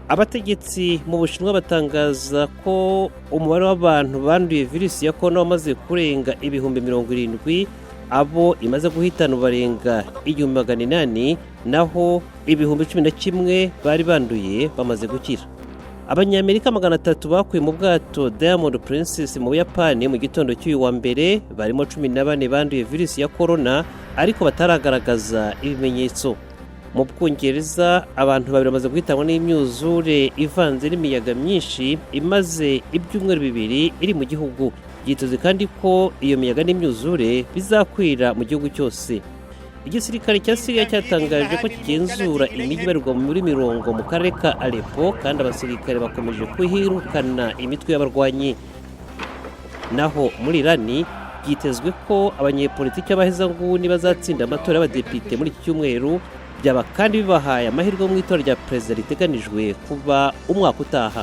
Abategetsi mu Bushinwa batangaza ko umubare w'abantu banduye virusi ya korona wamaze kurenga ibihumbi 70, abo imaze guhitana barenga 800, naho ibihumbi 11 bari banduye bamaze gukira. Abanyamerika 300 bakuye mu bwato Diamond Princess mu Buyapani mu gitondo cy'uyu wa mbere, barimo 14 banduye virusi ya korona ariko bataragaragaza ibimenyetso. Mu Bwongereza abantu 2 bamaze guhitanwa n'imyuzure ivanze n'imiyaga myinshi imaze ibyumweru 2 iri mu gihugu. Byitezwe kandi ko iyo miyaga n'imyuzure bizakwira mu gihugu cyose. Igisirikare cya Syria cyatangaje ko kigenzura imijyi ibarirwa muri 10 mu karere ka Aleppo, kandi abasirikare bakomeje kuhirukana imitwe y'abarwanyi. Naho muri Irani byitezwe ko abanyepolitiki b'abahezanguni bazatsinda amatora y'abadepite muri iki cyumweru, byaba kandi bibahaye amahirwe mu itora rya perezida riteganijwe kuba umwaka utaha.